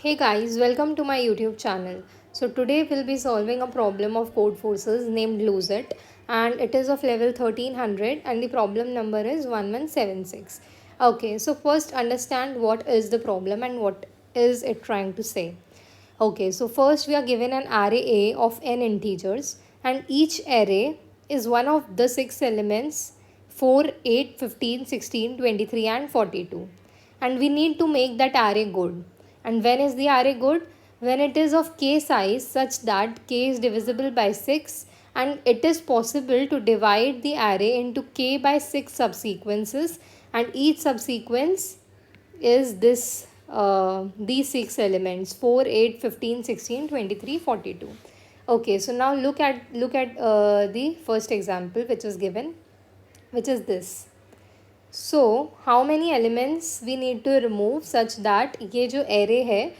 Hey guys, welcome to my YouTube channel. So today we'll be solving a problem of code forces named Lose It, and it is of level 1300 and the problem number is 1176. Okay, so first understand what is the problem and what is it trying to say. Okay, so first we are given an array A of n integers, and each array is one of the six elements 4, 8, 15, 16, 23, and 42. And we need to make that array good. And when is the array good? When it is of k size such that k is divisible by 6, and it is possible to divide the array into k by 6 subsequences, and each subsequence is these six elements 4, 8, 15, 16, 23, 42. Okay, so now look at the first example which is given, which is this. So how many elements we need to remove such that ये जो array है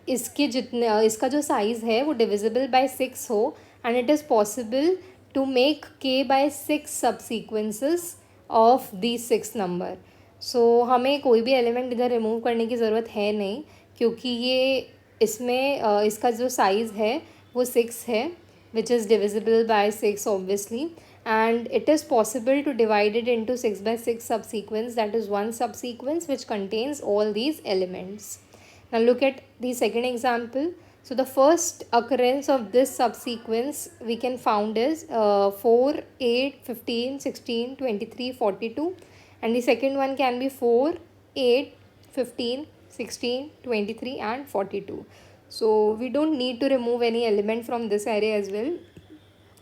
इसका जो size है वो divisible by 6 हो, and it is possible to make k by 6 subsequences of the 6 number. So हमें कोई भी एलिमेंट इधर रिमूव करने की ज़रूरत है नहीं, क्योंकि ये इसमें इसका जो साइज़ है वो 6 है, which is divisible by 6 obviously, and it is possible to divide it into 6 by 6 subsequence, that is one subsequence which contains all these elements. Now look at the second example. So the first occurrence of this subsequence we can found is 4, 8, 15, 16, 23, 42, and the second one can be 4, 8, 15, 16, 23, and 42. So we don't need to remove any element from this array as well,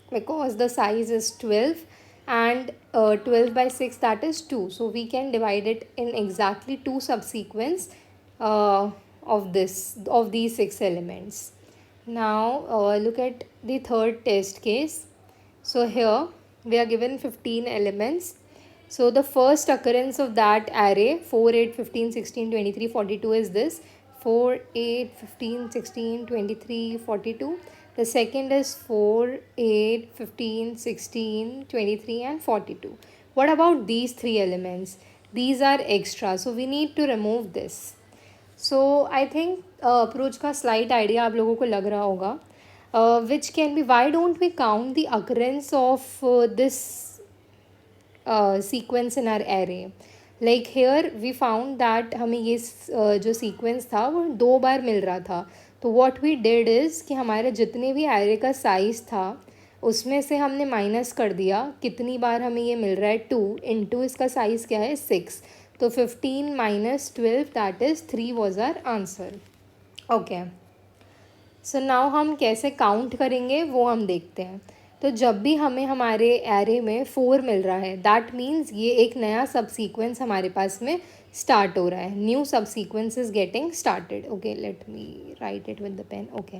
because the size is 12, and 12 by 6, that is 2. So we can divide it in exactly two subsequence uh, of these six elements. Now look at the third test case. So here we are given 15 elements. So the first occurrence of that array 4, 8, 15, 16, 23, 42 is this 4, 8, 15, 16, 23, 42. The second is 4, 8, 15, 16, 23, and 42. What about these three elements? These are extra, so we need to remove this. So I think approach का slight idea आप लोगों को लग रहा होगा, which can be why don't we count the occurrence of this sequence in our array. Like here we found that हमें ये जो सीक्वेंस था वो 2 बार मिल रहा था. तो वॉट वी डिड इज़ कि हमारे जितने भी एरे का साइज़ था उसमें से हमने माइनस कर दिया कितनी बार हमें ये मिल रहा है 2 इंटू इसका साइज़ क्या है 6. तो 15 minus 12 that is 3 was our answer. Okay, so now हम कैसे काउंट करेंगे वो हम देखते हैं. तो जब भी हमें हमारे एरे में 4 मिल रहा है दैट मीन्स ये एक नया सब सीक्वेंस हमारे पास में स्टार्ट हो रहा है. New subsequence is getting started. Okay, let me write it with the pen. Okay,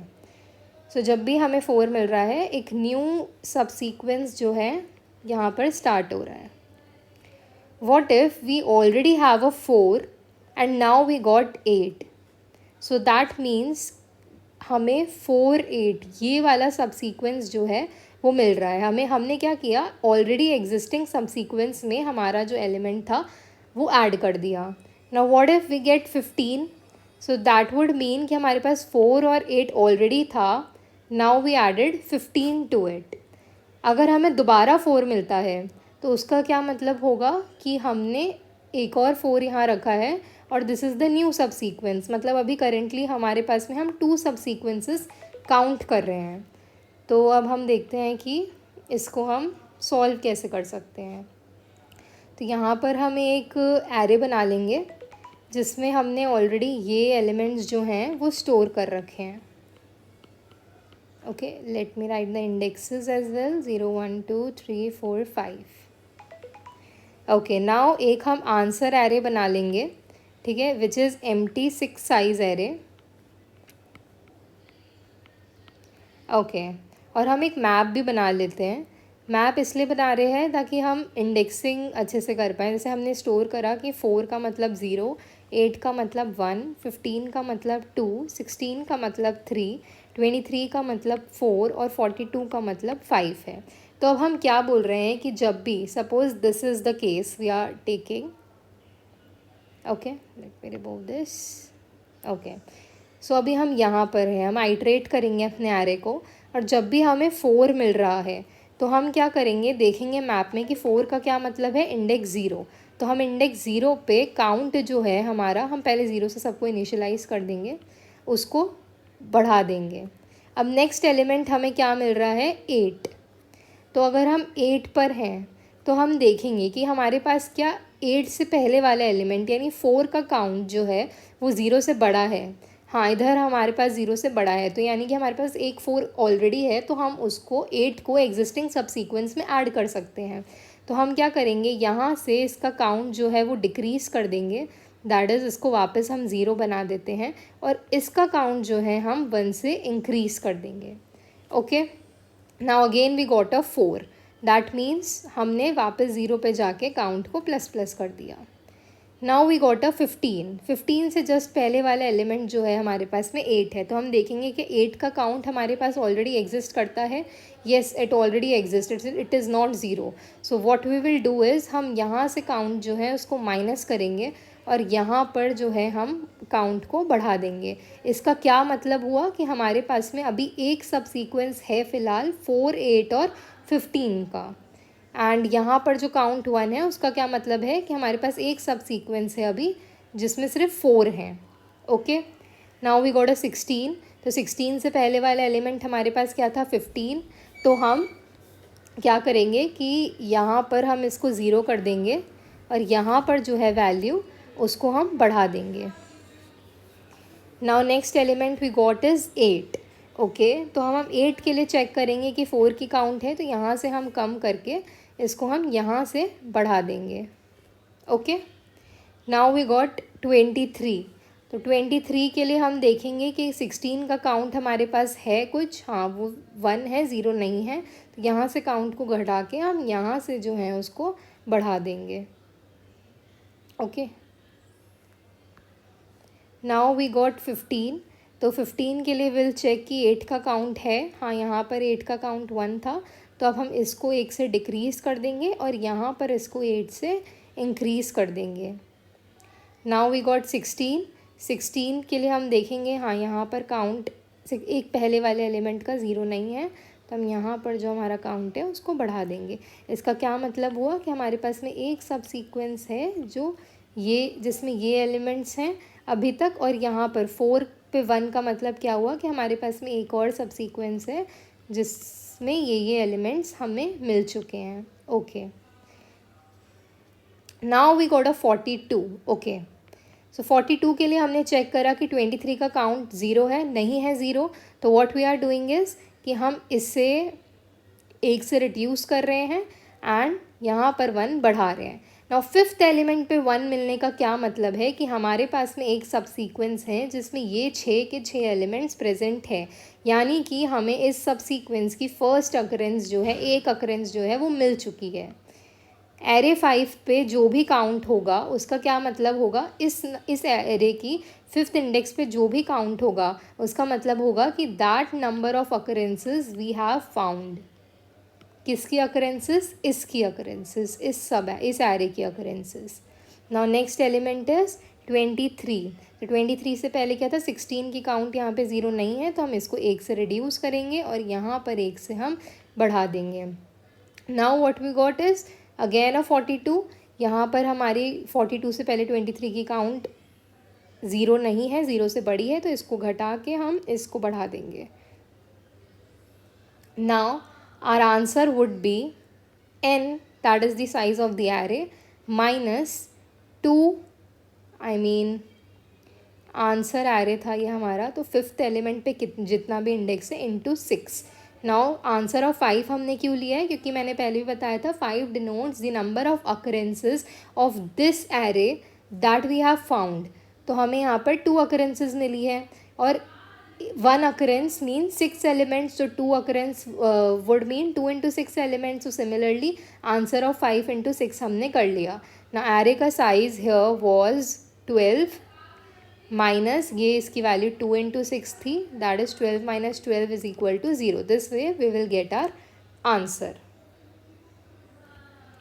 so जब भी हमें 4 मिल रहा है एक न्यू सब सीक्वेंस जो है यहाँ पर स्टार्ट हो रहा है. What if we already have a 4 and now we got 8? So that means हमें 4, 8 ये वाला सबसीक्वेंस जो है वो मिल रहा है हमें. हमने क्या किया, ऑलरेडी एग्जिस्टिंग सबसीक्वेंस में हमारा जो एलिमेंट था वो ऐड कर दिया. Now what if we get 15? So that would mean कि हमारे पास 4 और 8 ऑलरेडी था. Now we added 15 to it. अगर हमें दोबारा 4 मिलता है तो उसका क्या मतलब होगा कि हमने एक और 4 यहाँ रखा है और दिस इज़ द न्यू सब सीक्वेंस. मतलब अभी करेंटली हमारे पास में हम 2 सब सीक्वेंसेस काउंट कर रहे हैं. तो अब हम देखते हैं कि इसको हम सॉल्व कैसे कर सकते हैं. तो यहाँ पर हम एक एरे बना लेंगे जिसमें हमने ऑलरेडी ये एलिमेंट्स जो हैं वो स्टोर कर रखे हैं. Okay, let me write the indexes as well 0, 1, 2, 3, 4, 5. Okay, now एक हम आंसर एरे बना लेंगे, ठीक है, which is empty 6 size array. Okay, और हम एक मैप भी बना लेते हैं. मैप इसलिए बना रहे हैं ताकि हम इंडेक्सिंग अच्छे से कर पाएँ. जैसे हमने स्टोर करा कि 4 का मतलब 0, 8 का मतलब 1, 15 का मतलब 2, 16 का मतलब 3, 23 का मतलब 4 और 42 का मतलब 5 है. तो अब हम क्या बोल रहे हैं कि जब भी suppose this is the case we are taking. Okay, let me remove this. Okay, so अभी हम यहाँ पर हैं, हम आइट्रेट करेंगे अपने एरे को, और जब भी हमें 4 मिल रहा है तो हम क्या करेंगे, देखेंगे मैप में कि 4 का क्या मतलब है, इंडेक्स 0। तो हम इंडेक्स 0 पे काउंट जो है हमारा, हम पहले 0 से सबको इनिशियलाइज कर देंगे, उसको बढ़ा देंगे। अब नेक्स्ट एलिमेंट हमें क्या मिल रहा है, 8। तो अगर हम 8 पर हैं तो हम देखेंगे कि हमारे पास क्या 8 से पहले वाला एलिमेंट यानी 4 का काउंट जो है वो 0 से बड़ा है। हाँ, इधर हमारे पास 0 से बड़ा है, तो यानी कि हमारे पास एक 4 ऑलरेडी है, तो हम उसको 8 को एग्जिस्टिंग सब सीक्वेंस में ऐड कर सकते हैं। तो हम क्या करेंगे, यहाँ से इसका काउंट जो है वो डिक्रीज़ कर देंगे, दैट इज़ इसको वापस हम 0 बना देते हैं, और इसका काउंट जो है हम 1 से इंक्रीज़ कर देंगे। Okay, now again we got a 4, that means हमने वापस 0 पे जाके काउंट को प्लस प्लस कर दिया। नाउ वी गॉट अ 15। 15 से जस्ट पहले वाला एलिमेंट जो है हमारे पास में 8 है, तो हम देखेंगे कि 8 का काउंट हमारे पास ऑलरेडी एग्जिस्ट करता है। Yes, it already exist, it is not 0। So what we will do is, हम यहाँ से काउंट जो है उसको माइनस करेंगे, और यहाँ पर जो है हम काउंट को बढ़ा देंगे। इसका क्या मतलब हुआ कि हमारे पास में अभी एक सब सीक्वेंस है फ़िलहाल 4, 8 और 15 का, एंड यहाँ पर जो काउंट 1 है उसका क्या मतलब है कि हमारे पास एक सब सीक्वेंस है अभी जिसमें सिर्फ 4 हैं। Okay, now we got a 16। तो 16 से पहले वाला एलिमेंट हमारे पास क्या था, 15। तो हम क्या करेंगे कि यहाँ पर हम इसको 0 कर देंगे, और यहाँ पर जो है वैल्यू उसको हम बढ़ा देंगे। Now next element we got is 8। Okay, तो हम 8 के लिए चेक करेंगे कि 4 की काउंट है, तो यहाँ से हम कम करके इसको हम यहाँ से बढ़ा देंगे। Okay, now we got 23। तो 23 के लिए हम देखेंगे कि 16 का काउंट हमारे पास है कुछ, हाँ वो 1 है, 0 नहीं है, तो यहाँ से काउंट को घटा के हम यहाँ से जो है उसको बढ़ा देंगे। Okay, now we got 15। तो 15 के लिए विल चेक कि 8 का काउंट है, हाँ यहाँ पर 8 का काउंट 1 था, तो अब हम इसको 1 से डिक्रीज़ कर देंगे, और यहाँ पर इसको 8 से इंक्रीज़ कर देंगे। Now we got 16। 16 के लिए हम देखेंगे, हाँ यहाँ पर काउंट एक पहले वाले एलिमेंट का 0 नहीं है, तो हम यहाँ पर जो हमारा काउंट है उसको बढ़ा देंगे। इसका क्या मतलब हुआ कि हमारे पास में एक सब सीक्वेंस है जो ये जिसमें ये एलिमेंट्स हैं अभी तक, और यहाँ पर 4 पे 1 का मतलब क्या हुआ कि हमारे पास में एक और सब सीक्वेंस है जिसमें ये एलिमेंट्स हमें मिल चुके हैं। Okay, now we got a 42। Okay, so 42 के लिए हमने चेक करा कि 23 का काउंट 0 है, नहीं है 0, तो what we are doing is कि हम इससे 1 से रिड्यूस कर रहे हैं, एंड यहाँ पर 1 बढ़ा रहे हैं। नाउ फिफ्थ एलिमेंट पे 1 मिलने का क्या मतलब है कि हमारे पास में एक सब सीक्वेंस है जिसमें ये 6 के 6 एलिमेंट्स प्रेजेंट है, यानी कि हमें इस सब सीक्वेंस की फर्स्ट अकरेंस जो है, एक अकरेंस जो है वो मिल चुकी है। एरे 5 पे जो भी काउंट होगा उसका क्या मतलब होगा, इस एरे की 5th इंडेक्स पे जो भी काउंट होगा उसका मतलब होगा कि that number of occurrences we have found. किसकी अकरेंसेस, इसकी अकरेंसेस, इस एरे की occurrences. Now next element is 23। तो 23 से पहले क्या था, 16 की काउंट यहाँ पे 0 नहीं है, तो हम इसको 1 से रिड्यूस करेंगे, और यहाँ पर 1 से हम बढ़ा देंगे। Now what we got is again a 42। यहाँ पर हमारी 42 से पहले 23 की काउंट 0 नहीं है, 0 से बड़ी है, तो इसको घटा के हम इसको बढ़ा देंगे। Now our answer would be n, that is the size of the array, minus 2, I mean answer array था ये हमारा, तो 5th एलिमेंट पे जितना भी इंडेक्स है इंटू 6। नाउ आंसर ऑफ 5 हमने क्यों लिया है, क्योंकि मैंने पहले भी बताया था 5 denotes the number of occurrences of this array that we have found. तो हमें यहाँ पर 2 अकरेंसेस मिली है, और 1 occurrence means 6 elements, so 2 occurrence would mean 2 into 6 elements. So similarly answer of 5 into 6 हमने कर लिया। Now array का size here was 12 minus ये इसकी value 2 into 6 थी, that is 12 minus 12 is equal to 0. This way we will get our answer.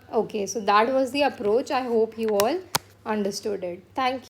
Okay, so that was the approach. I hope you all understood it. Thank you.